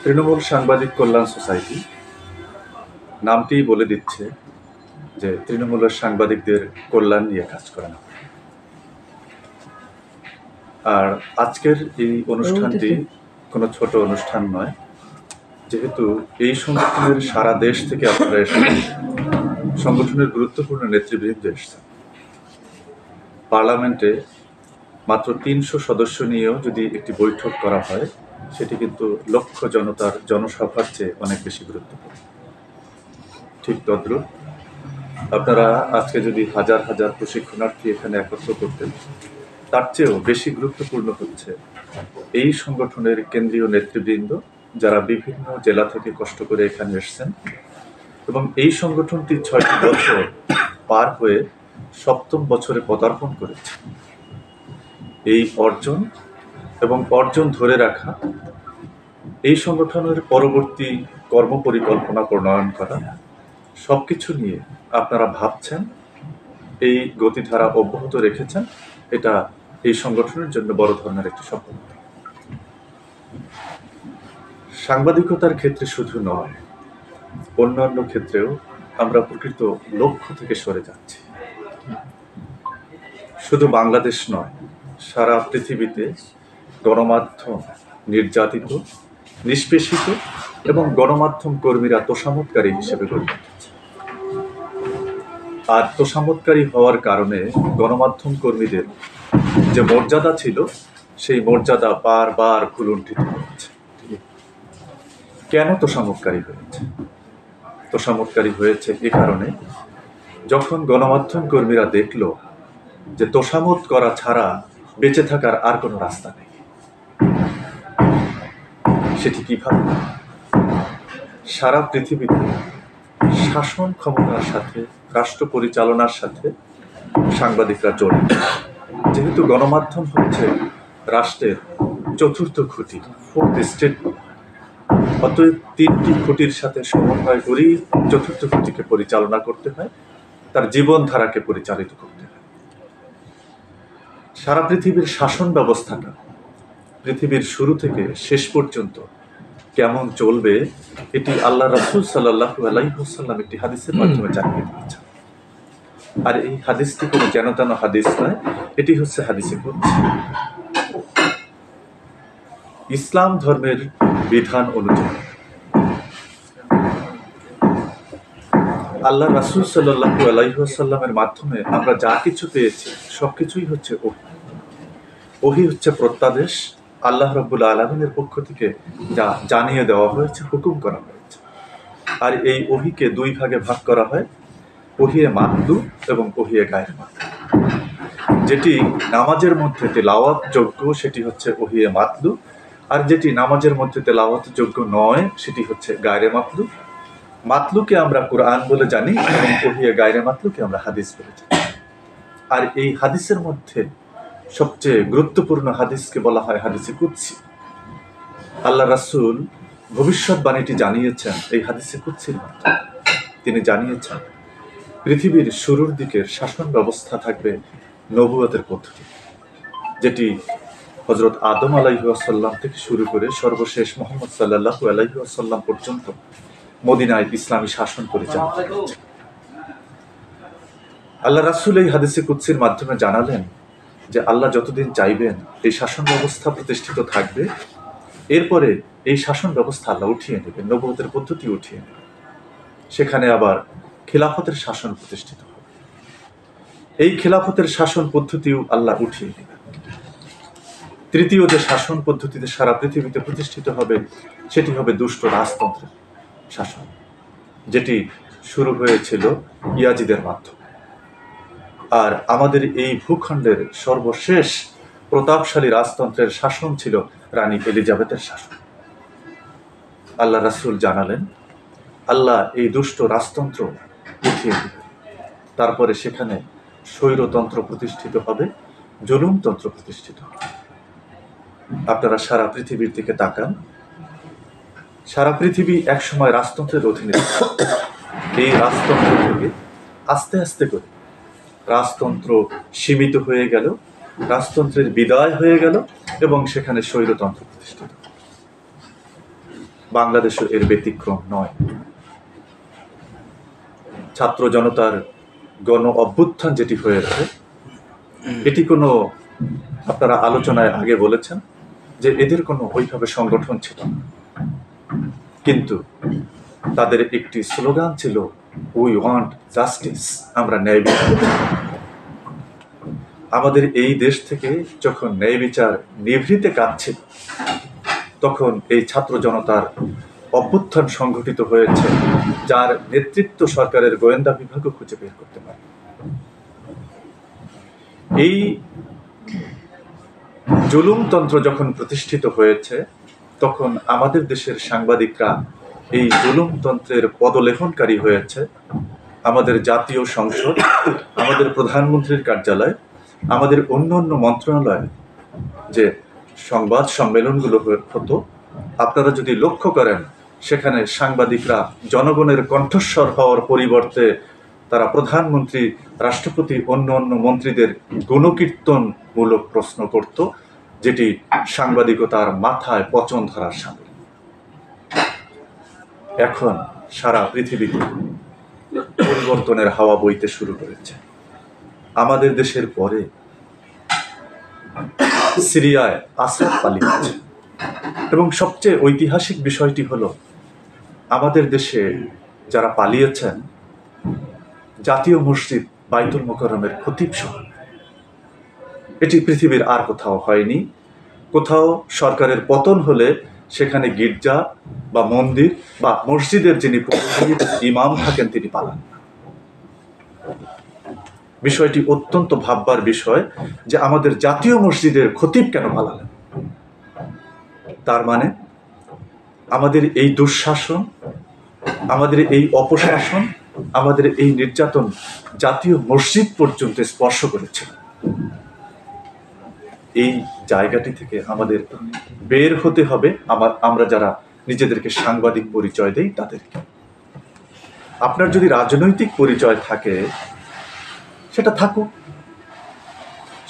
তৃণমূল সাংবাদিক কল্যাণ সোসাইটি নামটিই বলে দিচ্ছে যে তৃণমূলের সাংবাদিকদের কল্যাণ নিয়ে কাজ করে না। আর আজকের এই অনুষ্ঠানটি কোনো ছোট অনুষ্ঠান নয়, যেহেতু এই সংগঠনের সারা দেশ থেকে আপনারা এসেছেন, সংগঠনের গুরুত্বপূর্ণ নেতৃবৃন্দ এসেছেন। পার্লামেন্টে মাত্র ৩০০ সদস্য নিয়েও যদি একটি বৈঠক করা হয়, সেটি কিন্তু লক্ষ জনতার জনসভার চেয়ে অনেক বেশি গুরুত্বপূর্ণ। ঠিক তদ্রুপ আপনারা আজকে যদি হাজার হাজার প্রশিক্ষণার্থী এখানে একত্র করতেন, তার চেয়েও বেশি গুরুত্বপূর্ণ হচ্ছে এই সংগঠনের কেন্দ্রীয় নেতৃবৃন্দ যারা বিভিন্ন জেলা থেকে কষ্ট করে এখানে এসেছেন এবং এই সংগঠনটি ৬টি বছর পার হয়ে ৭ম বছরে পদার্পণ করেছে। এই অর্জন এবং অর্জন ধরে রাখা, এই সংগঠনের পরবর্তী কর্মপরিকল্পনা প্রণয়ন করা, সবকিছু নিয়ে আপনারা ভাবছেন, এই গতিধারা অব্যাহত রেখেছেন, এটা এই সংগঠনের জন্য বড় ধরনের একটি সফলতা। সাংবাদিকতার ক্ষেত্রে শুধু নয়, অন্যান্য ক্ষেত্রেও আমরা প্রকৃত লক্ষ্য থেকে সরে যাচ্ছি। শুধু বাংলাদেশ নয়, সারা পৃথিবীতে গণমাধ্যম নির্যাতিত, নিষ্পেষিত এবং গণমাধ্যম কর্মীরা তোষামোদকারী হিসেবে গণ্য হচ্ছে। আর তোষামোদকারী হওয়ার কারণে গণমাধ্যম কর্মীদের যে মর্যাদা ছিল, সেই মর্যাদা বারবার ভুলুণ্ঠিত হচ্ছে। কেন তোষামোদকারী হয়েছে? তোষামোদকারী হয়েছে এ কারণে, যখন গণমাধ্যম কর্মীরা দেখল যে তোষামোদ করা ছাড়া বেঁচে থাকার আর কোনো রাস্তা নেই। সেটি কিভাবে? সারা পৃথিবীতে শাসন ক্ষমতার সাথে, রাষ্ট্র পরিচালনার সাথে সাংবাদিকরা জড়িত। যেহেতু গণমাধ্যম হচ্ছে রাষ্ট্রের চতুর্থ খুঁটি, ফোর্থ স্টেট, অতএব 3টি খুঁটির সাথে সমন্বয় করেই চতুর্থ খুঁটিকে পরিচালনা করতে হয়, তার জীবনধারাকে পরিচালিত করতে হয়। সারা পৃথিবীর শাসন ব্যবস্থাটা পৃথিবীর শুরু থেকে শেষ পর্যন্ত কেমন চলবে, এটি আল্লাহ রাসূল সাল্লাল্লাহু আলাইহি ওয়াসাল্লাম একটি হাদিসের মাধ্যমে জানিয়ে দিয়েছেন। আর এই হাদিসটি কোনো যেন তেন হাদিস নয়, এটি হচ্ছে হাদিসে কুদসি। ইসলাম ধর্মের বিধান অনুযায়ী আল্লাহ রাসূল সাল্লাল্লাহু আলাইহি ওয়াসাল্লামের মাধ্যমে আমরা যা কিছু পেয়েছি সবকিছুই হচ্ছে ওহী। ওহী হচ্ছে প্রত্যাদেশ, আল্লাহ রাব্বুল আলামিনের পক্ষ থেকে যা জানিয়ে দেওয়া হয়েছে, হুকুম করা হয়েছে। আর এই ওহীকে 2 ভাগে ভাগ করা হয়, ওহিয়ে মাতলু এবং ওহিয়ে গায়রে মাতলু। যেটি নামাজের মধ্যে তেলাওয়াত যোগ্য সেটি হচ্ছে ওহিয়ে মাতলু, আর যেটি নামাজের মধ্যে তেলাওয়াত যোগ্য নয় সেটি হচ্ছে গায়রে মাতলু। মাতলুকে আমরা কোরআন বলে জানি এবং ওহিয়ে গায়রে মাতলুকে আমরা হাদিস বলে জানি। আর এই হাদিসের মধ্যে সবচেয়ে গুরুত্বপূর্ণ হাদিসকে বলা হয় হাদিসে কুদসি। আল্লাহ রাসূল ভবিষ্যৎবাণীটি জানিয়েছেন এই হাদিসে কুদসির মাধ্যমে। তিনি জানিয়েছেন পৃথিবীর শুরুর দিকের শাসন ব্যবস্থা থাকবে নবুয়তের পদ্ধতি, যেটি হযরত আদম আলাইহিস সালাম থেকে শুরু করে সর্বশেষ মুহাম্মদ সাল্লাল্লাহু আলাইহি ওয়াসাল্লাম পর্যন্ত মদিনায় ইসলামী শাসন পরিচালিত হয়েছে। আল্লাহ রাসূল এই হাদিসে কুদসির মাধ্যমে জানালেন যে আল্লাহ যতদিন চাইবেন এই শাসন ব্যবস্থা প্রতিষ্ঠিত থাকবে, এরপরে এই শাসন ব্যবস্থা আল্লাহ উঠিয়ে নেবেন, নবুয়তের পদ্ধতি উঠিয়ে নেবেন। সেখানে আবার খিলাফতের শাসন প্রতিষ্ঠিত হবে। এই খিলাফতের শাসন পদ্ধতিও আল্লাহ উঠিয়ে নেবেন। তৃতীয় যে শাসন পদ্ধতিতে সারা পৃথিবীতে প্রতিষ্ঠিত হবে, সেটি হবে দুষ্ট রাজতন্ত্রের শাসন, যেটি শুরু হয়েছিল ইয়াজিদের মাধ্যমে। আর আমাদের এই ভূখণ্ডের সর্বশেষ প্রতাপশালী রাজতন্ত্রের শাসন ছিল রানী এলিজাবেথের শাসন। আল্লাহ রাসূল জানালেন আল্লাহ এই দুষ্ট রাজতন্ত্র উঠিয়ে দেবেন, তারপরে সেখানে স্বৈরতন্ত্র প্রতিষ্ঠিত হবে, জুলুমতন্ত্র প্রতিষ্ঠিত হবে। আপনারা সারা পৃথিবীর দিকে তাকান, সারা পৃথিবী একসময় রাজতন্ত্রের অধীনে ছিল। এই রাজতন্ত্র থেকে আস্তে আস্তে করে রাজতন্ত্র সীমিত হয়ে গেল, রাজতন্ত্রের বিদায় হয়ে গেল এবং সেখানে স্বৈরতন্ত্র প্রতিষ্ঠিত। বাংলাদেশও এর ব্যতিক্রম নয়। ছাত্র জনতার গণ অভ্যুত্থান যেটি হয়েছে, এটি কোনো, আপনারা আলোচনায় আগে বলেছেন যে এদের কোনো ওইভাবে সংগঠন ছিল না, কিন্তু তাদের একটি স্লোগান ছিল, উই ওয়ান্ট জাস্টিস, আমরা ন্যায় বিচার। আমাদের এই দেশ থেকে যখন ন্যায় বিচার নিভৃতে কাঁদছিল, তখন এই ছাত্র জনতার অভ্যুত্থান সংঘটিত হয়েছে, যার নেতৃত্ব সরকারের গোয়েন্দা বিভাগও খুঁজে বের করতে পারে। এই জুলুমতন্ত্র যখন প্রতিষ্ঠিত হয়েছে, তখন আমাদের দেশের সাংবাদিকরা এই জুলুমতন্ত্রের পদলেখনকারী হয়েছে। আমাদের জাতীয় সংসদ, আমাদের প্রধানমন্ত্রীর কার্যালয়, আমাদের অন্য অন্য মন্ত্রণালয় যে সংবাদ সম্মেলনগুলো হতো, আপনারা যদি লক্ষ্য করেন, সেখানে সাংবাদিকরা জনগণের কণ্ঠস্বর হওয়ার পরিবর্তে তারা প্রধানমন্ত্রী, রাষ্ট্রপতি, অন্য অন্য মন্ত্রীদের গুণকীর্তনমূলক প্রশ্ন করত, যেটি সাংবাদিকতার মাথায় পচন ধরার সামিল। এখন সারা পৃথিবীতে পরিবর্তনের হাওয়া বইতে শুরু করেছে। আমাদের দেশের পরে সিরিয়ায় আসাদ পালিয়েছে, এবং সবচেয়ে ঐতিহাসিক বিষয়টি হলো, আমাদের দেশে যারা পালিয়েছেন, জাতীয় মসজিদ বাইতুল মোকাররমের খতিব সহ। এটি পৃথিবীর আর কোথাও হয়নি। কোথাও সরকারের পতন হলে সেখানে গির্জা বা মন্দির বা মসজিদের যিনি ইমাম থাকেন তিনি পালান। বিষয়টি অত্যন্ত ভাববার বিষয় যে আমাদের জাতীয় মসজিদের খতিব কেন পালালেন। তার মানে আমাদের এই দুঃশাসন, আমাদের এই অপশাসন, আমাদের এই নির্যাতন জাতীয় মসজিদ পর্যন্ত স্পর্শ করেছে। এই জায়গাটি থেকে আমাদের বের হতে হবে। আমরা যারা নিজেদেরকে সাংবাদিক পরিচয় দেই তাদেরকে। আপনার যদি রাজনৈতিক পরিচয় থাকে, সেটা থাকুক।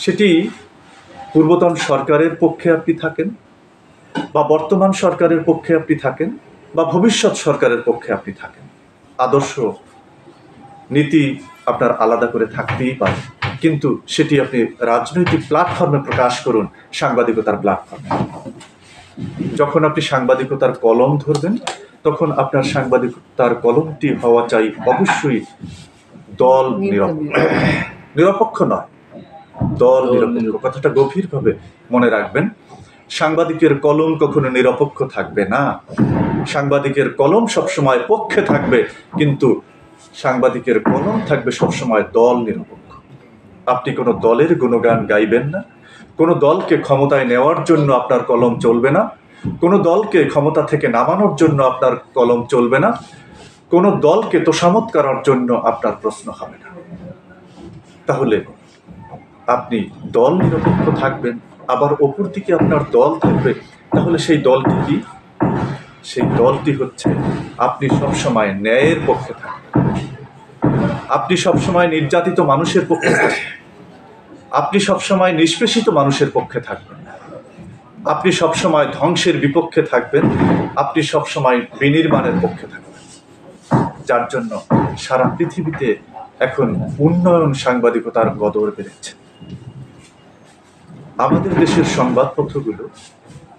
সেটি পূর্বতন সরকারের পক্ষে আপনি থাকেন, বা বর্তমান সরকারের পক্ষে আপনি থাকেন, বা ভবিষ্যৎ সরকারের পক্ষে আপনি থাকেন। আদর্শ নীতি আপনার আলাদা করে থাকতেই পারে, কিন্তু সেটি আপনি রাজনৈতিক প্ল্যাটফর্মে প্রকাশ করুন, সাংবাদিকতার প্ল্যাটফর্মে। যখন আপনি সাংবাদিকতার কলম ধরবেন, তখন আপনার সাংবাদিকতার কলমটি হওয়া চাই অবশ্যই দল নিরপেক্ষ নয়, দল নিরপেক্ষ। কথাটা গভীরভাবে মনে রাখবেন। সাংবাদিকের কলম কখনো নিরপেক্ষ থাকবে না। সাংবাদিকের কলম সবসময় পক্ষে থাকবে, কিন্তু সাংবাদিকের কলম থাকবে সবসময় দল নিরপেক্ষ। আপনি কোনো দলের গুণগান গাইবেন না, কোনো দলকে ক্ষমতায় নেওয়ার জন্য আপনার কলম চলবে না, কোনো দলকে ক্ষমতা থেকে নামানোর জন্য আপনার কলম চলবে না, কোনো দলকে তোষামত করার জন্য আপনার প্রশ্ন হবে না। তাহলে আপনি দল নিরপেক্ষ থাকবেন, আবার অপর দিকে আপনার দল থাকবে। তাহলে সেই দলটি কি? সেই দলটি হচ্ছে আপনি সবসময় ন্যায়ের পক্ষে থাকবেন, আপনি সবসময় নির্যাতিত মানুষের পক্ষে থাকবেন, আপনি সবসময় নিষ্পেষিত মানুষের পক্ষে থাকবেন, আপনি সবসময় ধ্বংসের বিপক্ষে থাকবেন, আপনি সবসময় বিনির্মাণের পক্ষে থাকবেন। যার জন্য সারা পৃথিবীতে এখন উন্নয়ন সাংবাদিকতার কদর বেড়েছে। আমাদের দেশের সংবাদপত্রগুলো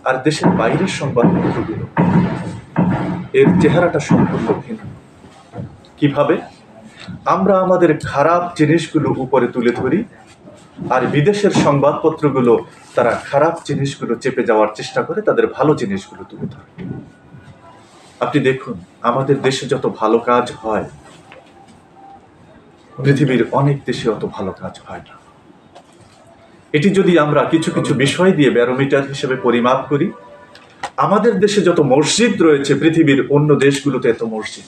আর দেশের বাইরের সংবাদপত্রগুলো, এর চেহারাটা সম্পূর্ণ ভিন্ন। কিভাবে? আমরা আমাদের খারাপ জিনিসগুলো উপরে তুলে ধরি, আর বিদেশের সংবাদপত্রগুলো তারা খারাপ জিনিসগুলো চেপে যাওয়ার চেষ্টা করে, তাদের ভালো জিনিসগুলো তুলে ধরে। আপনি দেখুন, আমাদের দেশে যত ভালো কাজ হয়, পৃথিবীর অনেক দেশে অত ভালো কাজ হয় না। এটি যদি আমরা কিছু কিছু বিষয় দিয়ে ব্যারোমিটার হিসেবে পরিমাপ করি, আমাদের দেশে যত মসজিদ রয়েছে, পৃথিবীর অন্য দেশগুলোতে এত মসজিদ।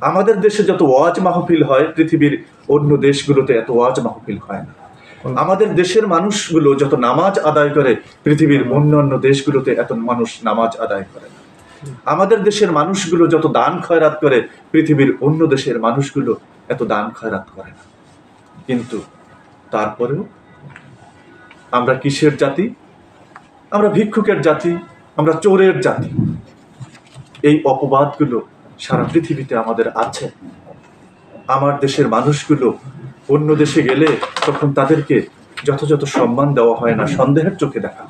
আমাদের দেশে যত ওয়াজ মাহফিল হয়, পৃথিবীর অন্য দেশগুলোতে এত ওয়াজ মাহফিল হয় না। আমাদের দেশের মানুষগুলো যত নামাজ আদায় করে, পৃথিবীর অন্যান্য দেশগুলোতে এত মানুষ নামাজ আদায় করে না। আমাদের দেশের মানুষগুলো যত দান খয়রাত করে, পৃথিবীর অন্য দেশের মানুষগুলো এত দান খয়রাত করে না। কিন্তু তারপরেও আমরা কিসের জাতি? আমরা ভিক্ষুকের জাতি, আমরা চোরের জাতি। এই অপবাদগুলো সারা পৃথিবীতে আমাদের আছে। আমার দেশের মানুষগুলো অন্য দেশে গেলে তখন তাদেরকে যথাযথ সম্মান দেওয়া হয় না, সন্দেহের চোখে দেখা।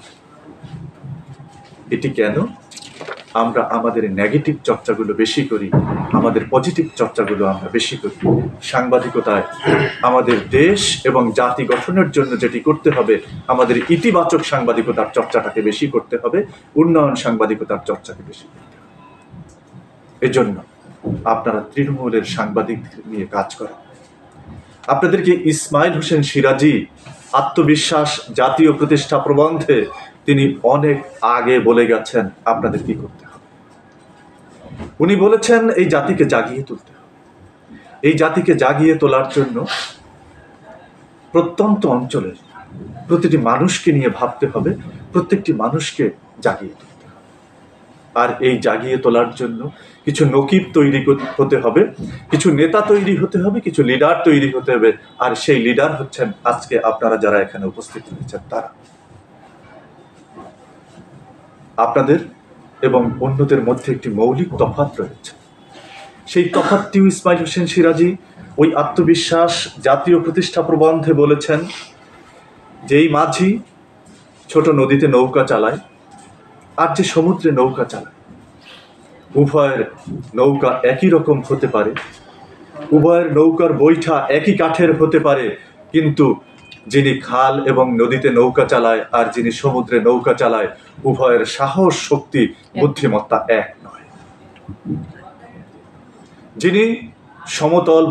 এটি কেন? আমরা আমাদের নেগেটিভ চর্চাগুলো বেশি করি, আমাদের পজিটিভ চর্চাগুলো আমরা বেশি করি। সাংবাদিকতায় আমাদের দেশ এবং জাতি গঠনের জন্য যেটি করতে হবে, আমাদের ইতিবাচক সাংবাদিকতার চর্চাটাকে বেশি করতে হবে, উন্নয়ন সাংবাদিকতার চর্চাকে বেশি করতে হবে। এজন্য আপনারা তৃণমূলের সাংবাদিক নিয়ে কাজ করেন। আপনাদেরকে ইসমাইল হোসেন সিরাজি আত্মবিশ্বাস জাতীয় প্রতিষ্ঠা প্রবন্ধে তিনি অনেক আগে বলে গেছেন আপনাদের কি করতে হবে। উনি বলেছেন এই জাতিকে জাগিয়ে তুলতে হবে। এই জাতিকে জাগিয়ে তোলার জন্য প্রত্যন্ত অঞ্চলের প্রতিটি মানুষকে নিয়ে ভাবতে হবে, প্রত্যেকটি মানুষকে জাগিয়ে তুলতে হবে। আর এই জাগিয়ে তোলার জন্য কিছু নকিব তৈরি হতে হবে, কিছু নেতা তৈরি হতে হবে, কিছু লিডার তৈরি হতে হবে। আর সেই লিডার হচ্ছেন আজকে আপনারা যারা এখানে উপস্থিত হয়েছেন তারা। আপনাদের এবং অন্যদের মধ্যে একটি মৌলিক তফাৎ রয়েছে। সেই তফাৎটিও ইসমাইল হোসেন সিরাজি ওই আত্মবিশ্বাস জাতীয় প্রতিষ্ঠা প্রবন্ধে বলেছেন, যেই মাঝি ছোট নদীতে নৌকা চালায় আর যে সমুদ্রে নৌকা চালায়, উভয়ের নৌকা একই রকম হতে পারে, উভয়ের নৌকার বৈঠা একই কাঠের হতে পারে, কিন্তু যিনি খাল এবং নদীতে নৌকা চালায় আর যিনি সমুদ্রে নৌকা চালায়, উভয়ের সাহস, শক্তি, বুদ্ধিমত্তা এক নয়। যিনি সমতল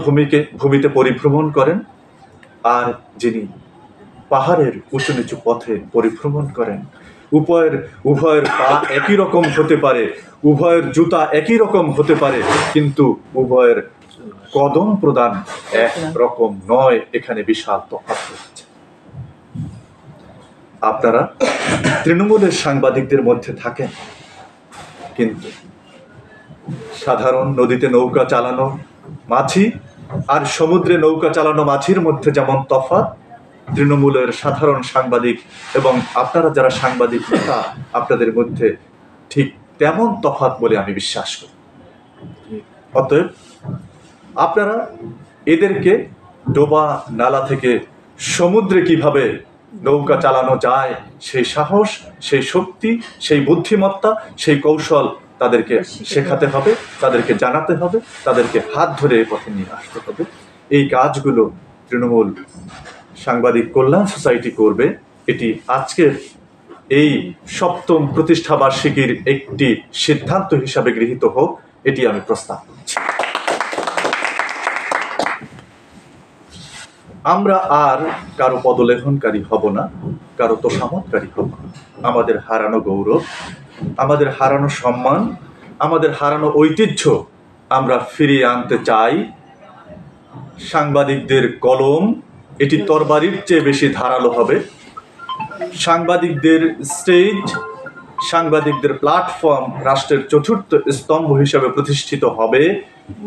ভূমিতে পরিভ্রমণ করেন আর যিনি পাহাড়ের উঁচু নিচু পথে পরিভ্রমণ করেন, উভয়ের পা একই রকম হতে পারে, উভয়ের জুতা একই রকম হতে পারে, কিন্তু উভয়ের কদম প্রদান এক রকম নয়। এখানে বিশাল তফাৎ রয়েছে। আপনারা তৃণমূলের সাংবাদিকদের মধ্যে থাকেন, কিন্তু সাধারণ নদীতে নৌকা চালানো মাঝি আর সমুদ্রে নৌকা চালানো মাঝির মধ্যে যেমন তফাৎ, তৃণমূলের সাধারণ সাংবাদিক এবং আপনারা যারা সাংবাদিক নেতা, আপনাদের মধ্যে ঠিক তেমন তফাৎ বলে আমি বিশ্বাস করি। অতএব আপনারা এদেরকে ডোবা নালা থেকে সমুদ্রে কিভাবে নৌকা চালানো যায় সেই সাহস, সেই শক্তি, সেই বুদ্ধিমত্তা, সেই কৌশল তাদেরকে শেখাতে হবে, তাদেরকে জানাতে হবে, তাদেরকে হাত ধরে এই পথে নিয়ে আসতে হবে। এই কাজগুলো তৃণমূল সাংবাদিক কল্যাণ সোসাইটি করবে। এটি আজকের এই ৭ম প্রতিষ্ঠা বার্ষিকীর একটি সিদ্ধান্ত হিসাবে গৃহীত হোক, এটি আমি প্রস্তাব করছি। আমরা আর কারো পদলেখনকারী হব না, কারো তোষামতকারী হব না। আমাদের হারানো গৌরব, আমাদের হারানো সম্মান, আমাদের হারানো ঐতিহ্য আমরা ফিরিয়ে আনতে চাই। সাংবাদিকদের কলম এটি তরবারির চেয়ে বেশি ধারালো হবে। সাংবাদিকদের স্টেজ, সাংবাদিকদের প্ল্যাটফর্ম রাষ্ট্রের ৪র্থ স্তম্ভ হিসাবে প্রতিষ্ঠিত হবে।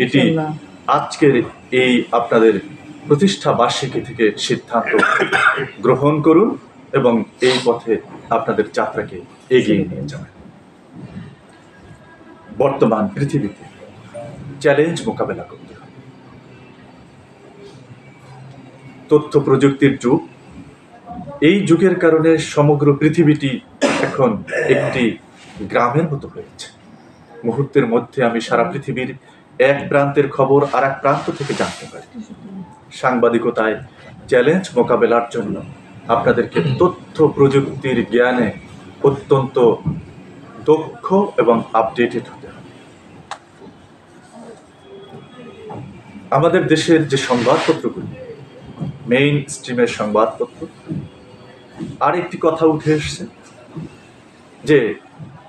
এটি আজকের এই আপনাদের প্রতিষ্ঠা বার্ষিকী থেকে সিদ্ধান্ত গ্রহণ করুন এবং এই পথে আপনাদের যাত্রাকে এগিয়ে নিয়ে যাবেন। বর্তমান পৃথিবীতে চ্যালেঞ্জ মোকাবেলা করতে হবে। তথ্য প্রযুক্তির যুগ, এই যুগের কারণে সমগ্র পৃথিবীটি এখন একটি গ্রামের মতো হয়েছে। মুহূর্তের মধ্যে আমি সারা পৃথিবীর এক প্রান্তের খবর আর এক প্রান্ত থেকে জানতে পারি। সাংবাদিকতায় চ্যালেঞ্জ মোকাবেলার জন্য আপনাদেরকে তথ্য প্রযুক্তির জ্ঞানে অত্যন্ত দক্ষ এবং আপডেটেড হতে হবে। আমাদের দেশের যে সংবাদপত্রগুলি, মেইন স্ট্রিমের সংবাদপত্র, আর একটি কথা উঠে এসছে যে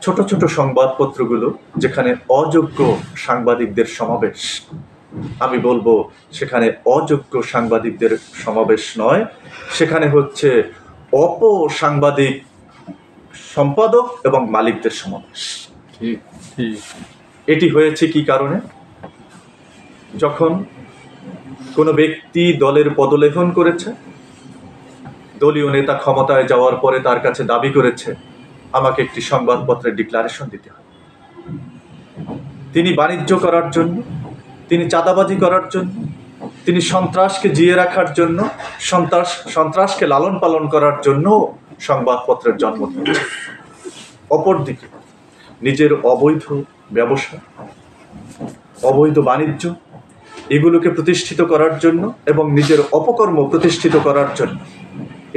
ছোট ছোট সংবাদপত্রগুলো যেখানে অযোগ্য সাংবাদিকদের সমাবেশ, আমি বলবো সেখানে অযোগ্য সাংবাদিকদের সমাবেশ নয়, সেখানে হচ্ছে অপসাংবাদিক সম্পাদক এবং মালিকদের সমাবেশ। এটি হয়েছে কি কারণে? যখন কোনো ব্যক্তি দলের পদলেখন করেছে, দলীয় নেতা ক্ষমতায় যাওয়ার পরে তার কাছে দাবি করেছে আমাকে একটি সংবাদপত্রের ডিক্লারেশন দিতে হবে। তিনি বাণিজ্য করার জন্য, তিনি চাঁদাবাজি করার জন্য, তিনি সন্ত্রাসকে জিয়ে রাখার জন্য, সন্ত্রাসকে লালন পালন করার জন্য সংবাদপত্রের জন্ম দিয়েছে। অপরদিকে নিজের অবৈধ ব্যবসা, অবৈধ বাণিজ্য এগুলোকে প্রতিষ্ঠিত করার জন্য এবং নিজের অপকর্ম প্রতিষ্ঠিত করার জন্য,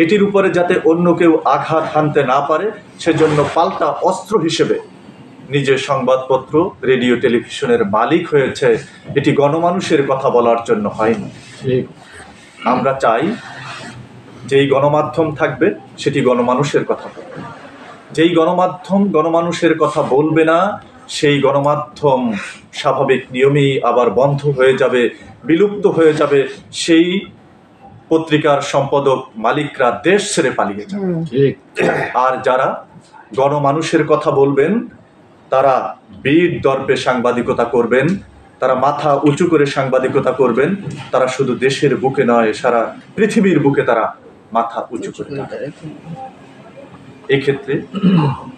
এটির উপরে যাতে অন্য কেউ আঘাত হানতে না পারে সেজন্য পাল্টা অস্ত্র হিসেবে নিজের সংবাদপত্র, রেডিও, টেলিভিশনের মালিক হয়েছে। এটি গণমানুষের কথা বলার জন্য হয়নি। আমরা চাই যেই গণমাধ্যম থাকবে সেটি গণমানুষের কথা বলবে। যেই গণমাধ্যম গণমানুষের কথা বলবে না সেই গণমাধ্যম স্বাভাবিক নিয়মেই আবার বন্ধ হয়ে যাবে, বিলুপ্ত হয়ে যাবে। সেই পত্রিকার সম্পাদক মালিকরা দেশ ছেড়ে পালিয়ে যাবে। আর যারা গণমানুষের কথা বলবেন তারা বীর দর্পে সাংবাদিকতা করবেন, তারা মাথা উঁচু করে সাংবাদিকতা করবেন। তারা শুধু দেশের বুকে নয়, সারা পৃথিবীর বুকে তারা মাথা উঁচু করে থাকবেন। এক্ষেত্রে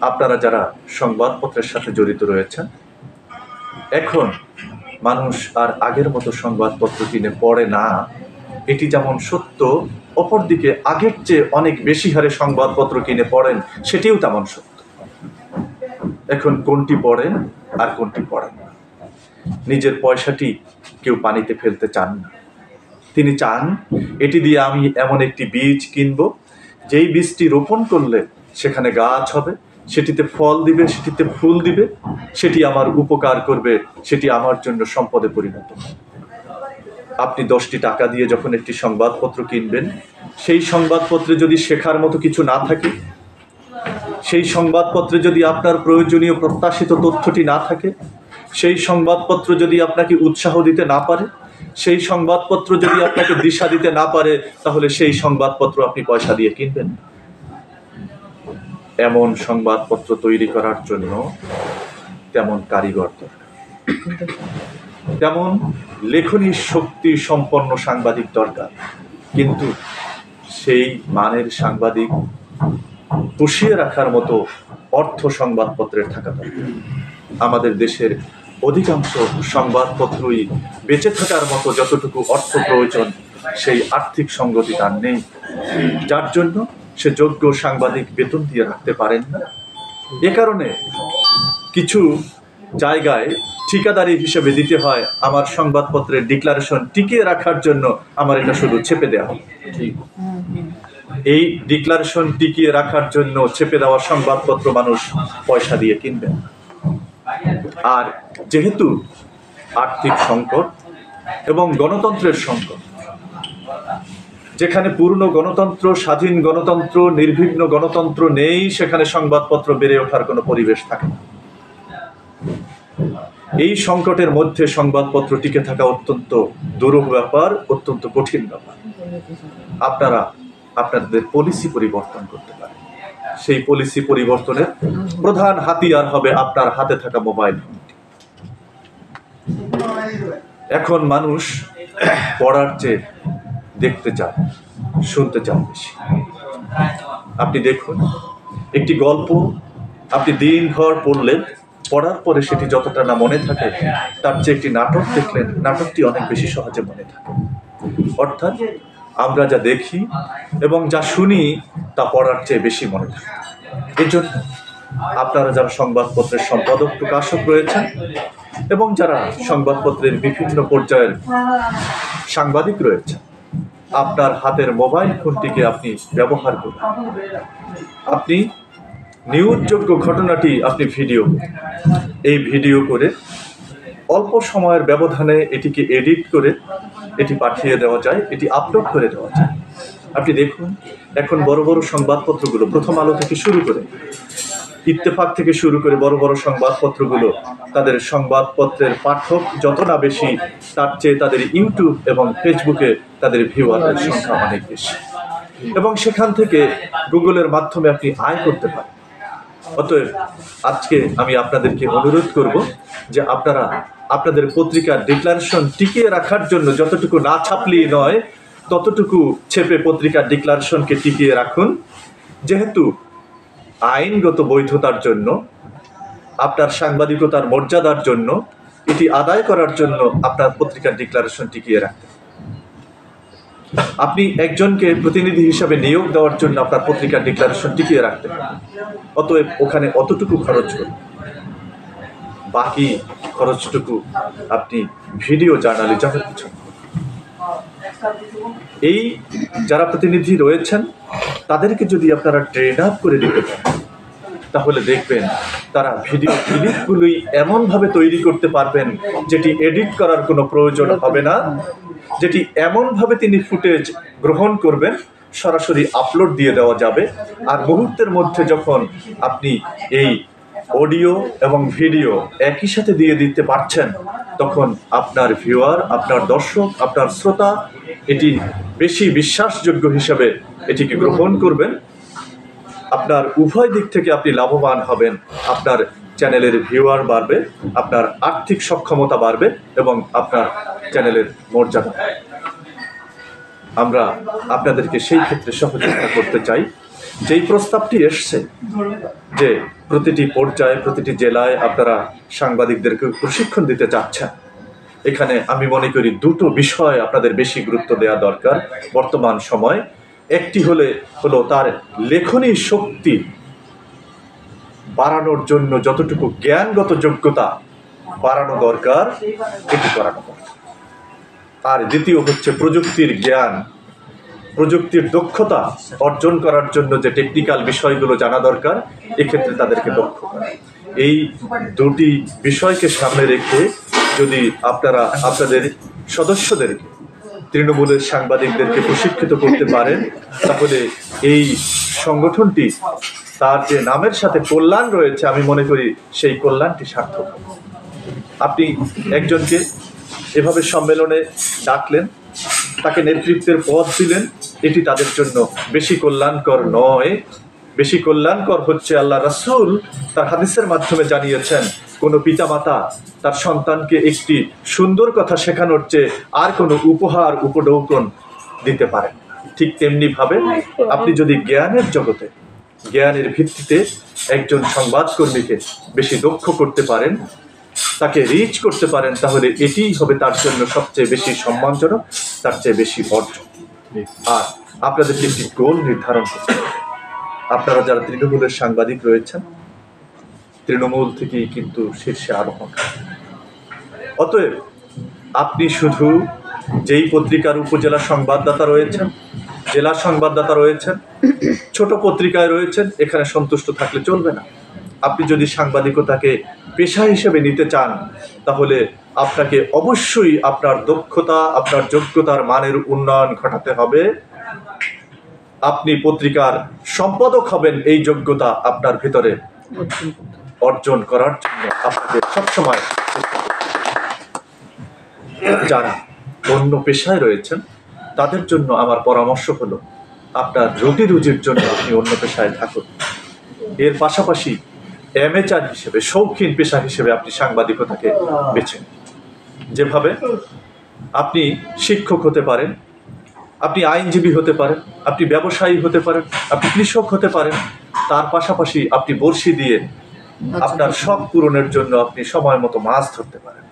আপনারা যারা সংবাদপত্রের সাথে জড়িত রয়েছেন, এখন মানুষ আর আগের মতো সংবাদপত্র কিনে পড়ে না, এটি যেমন সত্য, অপরদিকে আগের চেয়ে অনেক বেশি হারে সংবাদপত্র কিনে পড়েন সেটিও তেমন সত্য। এখন কোনটি পড়েন আর কোনটি পড়েন না। নিজের পয়সাটি কেউ পানিতে ফেলতে চান না। তিনি চান এটি দিয়ে আমি এমন একটি বীজ কিনব, যেই বীজটি রোপণ করলে সেখানে গাছ হবে, সেটিতে ফল দিবে, সেটিতে ফুল দিবে, সেটি আমার উপকার করবে, সেটি আমার জন্য সম্পদে পরিণত হবে। আপনি 10টি টাকা দিয়ে যখন একটি সংবাদপত্র কিনবেন, সেই সংবাদপত্রে যদি শেখার মতো কিছু না থাকে, সেই সংবাদপত্রে যদি আপনার প্রয়োজনীয় প্রত্যাশিত তথ্যটি না থাকে, সেই সংবাদপত্র যদি আপনাকে উৎসাহ দিতে না পারে, সেই সংবাদপত্র যদি আপনাকে দিশা দিতে না পারে, তাহলে সেই সংবাদপত্র আপনি পয়সা দিয়ে কিনবেন। এমন সংবাদপত্র তৈরি করার জন্য তেমন কারিগর দরকার, তেমন লেখনী শক্তি সম্পন্ন সাংবাদিক দরকার। কিন্তু সেই মানের সাংবাদিক পুষিয়ে রাখার মতো অর্থ সংবাদপত্রের থাকা দরকার। আমাদের দেশের অধিকাংশ সংবাদপত্রই বেঁচে থাকার মতো যতটুকু অর্থ প্রয়োজন সেই আর্থিক সঙ্গতি তার নেই, যার জন্য সে যোগ্য সাংবাদিক বেতন দিয়ে রাখতে পারেন না। এ কারণে কিছু জায়গায় ঠিকাদারি হিসেবে দিতে হয়, আমার সংবাদপত্রের ডিক্লারেশন টিকিয়ে রাখার জন্য আমার এটা শুধু ছেপে দেওয়া হয়। এই ডিক্লারেশন টিকিয়ে রাখার জন্য ছেপে দেওয়া সংবাদপত্র মানুষ পয়সা দিয়ে কিনবেন। আর যেহেতু আর্থিক সংকট এবং গণতন্ত্রের সংকট, যেখানে পূর্ণ গণতন্ত্র, স্বাধীন গণতন্ত্র, নির্বিঘ্ন গণতন্ত্র নেই, সেখানে সংবাদপত্র বেড়ে ওঠার কোনো পরিবেশ থাকে না। এই সংকটের মধ্যে সংবাদপত্র টিকে থাকা অত্যন্ত দুরূহ ব্যাপার, অত্যন্ত কঠিন ব্যাপার। আপনারা আপনাদের পলিসি পরিবর্তন করতে পারেন। সেই পলিসি পরিবর্তনের প্রধান হাতিয়ার হবে আপনার হাতে থাকা মোবাইল ফোনটি। এখন মানুষ পড়ার চেয়ে দেখতে চায়, শুনতে চায় বেশি। আপনি দেখুন, একটি গল্প আপনি দিনভর পড়লেন, পড়ার পরে সেটি যতটা না মনে থাকে, তার চেয়ে একটি নাটক দেখলেন, নাটকটি অনেক বেশি সহজে মনে থাকে। অর্থাৎ আমরা যা দেখি এবং যা শুনি তা পড়ার চেয়ে বেশি মনে থাকে। এজন্য আপনারা যারা সংবাদপত্রের সম্পাদক, প্রকাশক রয়েছেন এবং যারা সংবাদপত্রের বিভিন্ন পর্যায়ের সাংবাদিক রয়েছেন, আপনার হাতের মোবাইল ফোনটিকে আপনি ব্যবহার করুন। আপনি নিউজযোগ্য ঘটনাটি আপনি ভিডিও, এই ভিডিও করে অল্প সময়ের ব্যবধানে এটিকে এডিট করে এটি পাঠিয়ে দেওয়া যায়, এটি আপলোড করে দেওয়া যায়। আপনি দেখুন, এখন বড় বড় সংবাদপত্রগুলো, প্রথম আলো থেকে শুরু করে, ইত্তেফাক থেকে শুরু করে বড় বড় সংবাদপত্রগুলো, তাদের সংবাদপত্রের পাঠক যত না বেশি, তার চেয়ে তাদের ইউটিউব এবং ফেসবুকে তাদের ভিউয়ারের সংখ্যা অনেক বেশি, এবং সেখান থেকে গুগলের মাধ্যমে আপনি আয় করতে পারেন। অতএব আজকে আমি আপনাদেরকে অনুরোধ করব যে আপনারা আপনাদের পত্রিকার ডিক্লারেশন টিকিয়ে রাখার জন্য যতটুকু না ছাপলেই নয়, ততটুকু ছেপে পত্রিকার ডিক্লারেশনকে টিকিয়ে রাখুন। যেহেতু আইনগত বৈধতার জন্য, আপনার সাংবাদিকতার মর্যাদার জন্য এটি আদায় করার জন্য আপনার পত্রিকার ডিক্লারেশন টিকিয়ে রাখতেন। আপনি একজনকে প্রতিনিধি হিসাবে নিয়োগ দেওয়ার জন্য আপনার পত্রিকার ডিক্লারেশন টিকিয়ে রাখতেন। অতএব ওখানে অতটুকু খরচ করুন, বাকি খরচটুকু আপনি ভিডিও জার্নালিজমের পিছনে। এই যারা প্রতিনিধি রয়েছেন তাদেরকে যদি আপনারা ট্রেন আপ করে দিতে পারেন, তাহলে দেখবেন তারা ভিডিও ক্লিপগুলোই এমনভাবে তৈরি করতে পারবেন যেটি এডিট করার কোনো প্রয়োজন হবে না, যেটি এমনভাবে তিনি ফুটেজ গ্রহণ করবেন সরাসরি আপলোড দিয়ে দেওয়া যাবে। আর মুহূর্তের মধ্যে যখন আপনি এই অডিও এবং ভিডিও একই সাথে দিয়ে দিতে পারছেন, তখন আপনার ভিউয়ার, আপনার দর্শক, আপনার শ্রোতা এটি বেশি বিশ্বাসযোগ্য হিসাবে এটিকে গ্রহণ করবেন। আপনার উভয় দিক থেকে আপনি লাভবান হবেন। আপনার চ্যানেলের ভিউয়ার বাড়বে, আপনার আর্থিক সক্ষমতা বাড়বে এবং আপনার চ্যানেলের মর্যাদা। আমরা আপনাদেরকে সেই ক্ষেত্রে সহযোগিতা করতে চাই। যেই প্রস্তাবটি এসছে যে প্রতিটি পর্যায়ে, প্রতিটি জেলায় আপনারা সাংবাদিকদেরকে প্রশিক্ষণ দিতে চাচ্ছেন, এখানে আমি মনে করি দুটো বিষয় আপনাদের বেশি গুরুত্ব দেওয়া দরকার বর্তমান সময়। একটি হলো তার লেখনী শক্তি বাড়ানোর জন্য যতটুকু জ্ঞানগত যোগ্যতা বাড়ানো দরকার এটি করানো দরকার। আর দ্বিতীয় হচ্ছে প্রযুক্তির জ্ঞান, প্রযুক্তির দক্ষতা অর্জন করার জন্য যে টেকনিক্যাল বিষয়গুলো জানা দরকার, এক্ষেত্রে তাদেরকে দক্ষ করা। এই দুটি বিষয়কে সামনে রেখে যদি আপনারা আপনাদের সদস্যদেরকে, তৃণমূলের সাংবাদিকদেরকে প্রশিক্ষিত করতে পারেন, তাহলে এই সংগঠনটি তার যে নামের সাথে কল্যাণ রয়েছে, আমি মনে করি সেই কল্যাণটি সার্থক। আপনি একজনকে এভাবে সম্মেলনে ডাকলেন, তাকে নেতৃত্বের পদ দিলেন, এটি তাদের জন্য বেশি কল্যাণকর নয়। বেশি কল্যাণকর হচ্ছে আল্লাহ রাসূল তার হাদিসের মাধ্যমে জানিয়েছেন, কোনো পিতামাতা তার সন্তানকে একটি সুন্দর কথা শেখানোর চেয়ে আর কোনো উপহার উপঢৌকন দিতে পারেন। ঠিক তেমনি ভাবে আপনি যদি জ্ঞানের জগতে, জ্ঞানের ভিত্তিতে একজন সংবাদকর্মীকে বেশি দক্ষ করতে পারেন, তাকে রিচ করতে পারেন, তাহলে এটিই হবে তার জন্য সবচেয়ে বেশি সম্মানজনক, তার চেয়ে বেশি অর্জন। আর আপনাদেরকে একটি গোল নির্ধারণ করতে হবে। আপনারা যারা তৃণমূলের সাংবাদিক রয়েছেন, তৃণমূল থেকেই কিন্তু শীর্ষে আরোহণ। অতএব আপনি শুধু যেই পত্রিকার উপজেলা সংবাদদাতা রয়েছেন, জেলা সংবাদদাতা রয়েছেন, ছোট পত্রিকায় রয়েছেন, এখানে সন্তুষ্ট থাকলে চলবে না। আপনি যদি সাংবাদিকতাকে পেশা হিসেবে নিতে চান, তাহলে আপনাকে অবশ্যই আপনার দক্ষতা, আপনার যোগ্যতার মানের উন্নয়ন ঘটাতে হবে। আপনি পত্রিকার সম্পাদক হবেন, এই যোগ্যতা আপনার ভিতরে অর্জন করার জন্য আপনাকে সবসময়। যারা অন্য পেশায় রয়েছেন তাদের জন্য আমার পরামর্শ হলো, আপনার রুটি রুজির জন্য আপনি অন্য পেশায় থাকুন। এর পাশাপাশি অ্যামেচার হিসেবে, শৌখিন পেশা হিসেবে আপনি সাংবাদিকতাকে বেছে নিন। যেভাবে আপনি শিক্ষক হতে পারেন, আপনি আইনজীবী হতে পারেন, আপনি ব্যবসায়ী হতে পারেন, আপনি কৃষক হতে পারেন, তার পাশাপাশি আপনি বড়শি দিয়ে আপনার শখ পূরণের জন্য আপনি সময় মতো মাছ ধরতে পারেন।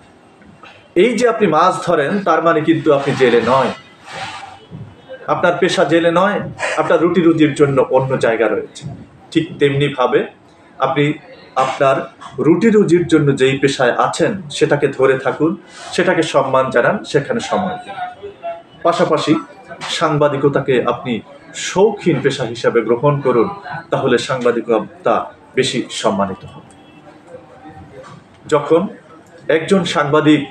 এই যে আপনি মাছ ধরেন, তার মানে কিন্তু আপনি জেলে নয়, আপনার পেশা জেলে নয়, আপনার রুটি রুজির জন্য অন্য জায়গা রয়েছে। ঠিক তেমনি ভাবে আপনি আপনার রুটি রুজির জন্য যেই পেশায় আছেন সেটাকে ধরে থাকুন, সেটাকে সম্মান জানান, সেখানে সময় দিন। পাশাপাশি সাংবাদিকতাকে আপনি শৌখিন পেশা হিসাবে গ্রহণ করুন, তাহলে সাংবাদিকতা বেশি সম্মানিত হবে। যখন একজন সাংবাদিক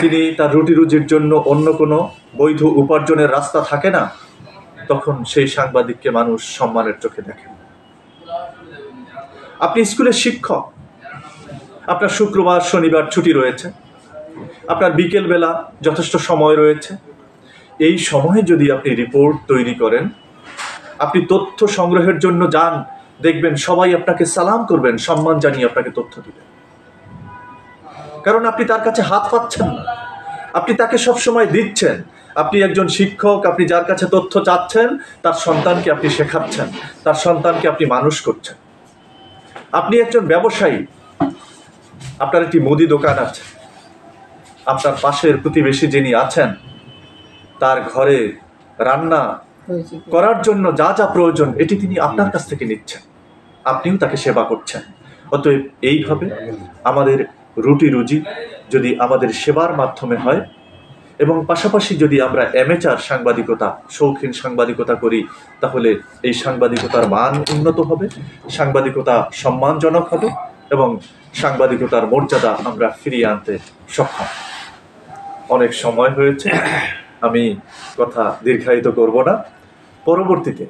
তিনি তার রুটি রুজির জন্য অন্য কোনো বৈধ উপার্জনের রাস্তা থাকে না, তখন সেই সাংবাদিককে মানুষ সম্মানের চোখে দেখেন। আপনি স্কুলের শিক্ষক, আপনার শুক্রবার শনিবার ছুটি রয়েছে, আপনার বিকেলবেলা যথেষ্ট সময় রয়েছে। এই সময়ে যদি আপনি রিপোর্ট তৈরি করেন, আপনি তথ্য সংগ্রহের জন্য যান, দেখবেন সবাই আপনাকে সালাম করবেন, সম্মান জানিয়ে আপনাকে তথ্য দিবেন। কারণ আপনি তার কাছে হাত পাচ্ছেন না, আপনি তাকে সবসময় দিচ্ছেন। আপনি একজন শিক্ষক, আপনি যার কাছে তথ্য চাচ্ছেন, তার সন্তানকে আপনি শেখাচ্ছেন, তার সন্তানকে আপনি মানুষ করছেন। আপনি একজন ব্যবসায়ী, আপনার একটি মুদি দোকান আছে, আপনার পাশের প্রতিবেশী যিনি আছেন তার ঘরে রান্না করার জন্য যা যা প্রয়োজন এটি তিনি আপনার কাছ থেকে নিচ্ছেন, আপনিও তাকে সেবা করছেন। অতএব এইভাবে আমাদের রুটি রুজি যদি আমাদের সেবার মাধ্যমে হয় এবং পাশাপাশি যদি আমরা অ্যামেচার সাংবাদিকতা, শৌখিন সাংবাদিকতা করি, তাহলে এই সাংবাদিকতার মান উন্নত হবে, সাংবাদিকতা সম্মানজনক হবে এবং সাংবাদিকতার মর্যাদা আমরা ফিরিয়ে আনতে সক্ষম। অনেক সময় হয়েছে, আমি কথা দীর্ঘায়িত করব না। পরবর্তীতে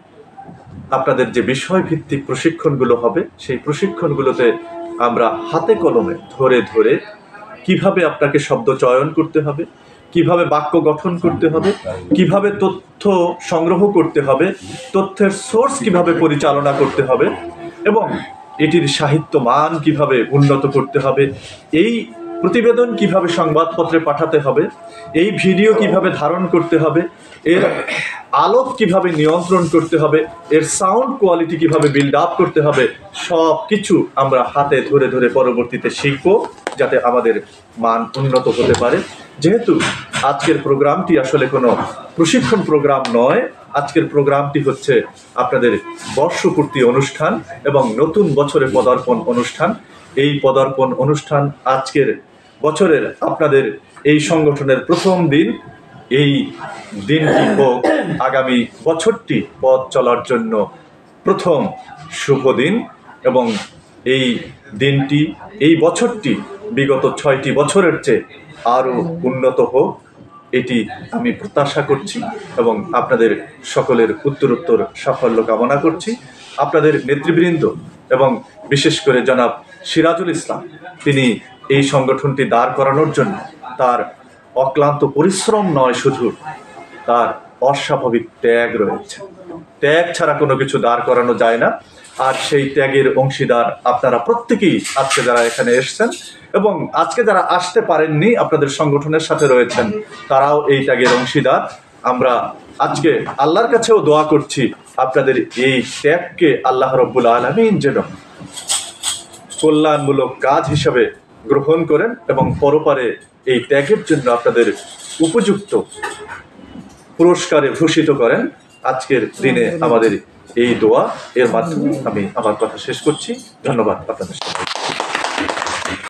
আপনাদের যে বিষয়ভিত্তিক প্রশিক্ষণগুলো হবে, সেই প্রশিক্ষণগুলোতে আমরা হাতে কলমে ধরে ধরে কিভাবে আপনাকে শব্দ চয়ন করতে হবে, কিভাবে বাক্য গঠন করতে হবে, কিভাবে তথ্য সংগ্রহ করতে হবে, তথ্যের সোর্স কিভাবে পরিচালনা করতে হবে এবং এটির সাহিত্য মান কিভাবে উন্নত করতে হবে, এই প্রতিবেদন কিভাবে সংবাদপত্রে পাঠাতে হবে, এই ভিডিও কিভাবে ধারণ করতে হবে, এর আলোক কিভাবে নিয়ন্ত্রণ করতে হবে, এর সাউন্ড কোয়ালিটি কিভাবে বিল্ড আপ করতে হবে, সব কিছু আমরা হাতে ধরে ধরে পরবর্তীতে শিখব, যাতে আমাদের মান উন্নত হতে পারে। যেহেতু আজকের প্রোগ্রামটি আসলে কোনো প্রশিক্ষণ প্রোগ্রাম নয়, আজকের প্রোগ্রামটি হচ্ছে আপনাদের বর্ষপূর্তি অনুষ্ঠান এবং নতুন বছরে পদার্পণ অনুষ্ঠান। এই পদার্পণ অনুষ্ঠান আজকের বছরের আপনাদের এই সংগঠনের প্রথম দিন। এই দিনটি হোক আগামী বছরটি পথ চলার জন্য প্রথম শুভ দিন এবং এই দিনটি, এই বছরটি বিগত 6টি বছরের চেয়ে আরও উন্নত হোক, এটি আমি প্রত্যাশা করছি এবং আপনাদের সকলের উত্তরোত্তর সাফল্য কামনা করছি। আপনাদের নেতৃবৃন্দ এবং বিশেষ করে জনাব সিরাজুল ইসলাম, তিনি এই সংগঠনটি দাঁড় করানোর জন্য তার অক্লান্ত পরিশ্রম নয়, শুধু তার অস্বাভাবিক ত্যাগ রয়েছে। ত্যাগ ছাড়া কোনো কিছু দাঁড় করানো যায় না। আর সেই ত্যাগের অংশীদার আপনারা প্রত্যেকেই আজকে যারা এখানে এসেছেন এবং আজকে যারা আসতে পারেননি, আপনাদের সংগঠনের সাথে রয়েছেন, তারাও এই ত্যাগের অংশীদার। আমরা আজকে আল্লাহর কাছেও দোয়া করছি আপনাদের এই ত্যাগকে আল্লাহ রব্বুল আলামিন যেন কল্যাণমূলক কাজ হিসাবে গ্রহণ করেন এবং পরপারে এই ত্যাগের জন্য আপনাদের উপযুক্ত পুরস্কারে ভূষিত করেন। আজকের দিনে আমাদের এই দোয়া, এর মাধ্যমে আমি আমার কথা শেষ করছি। ধন্যবাদ আপনাদের।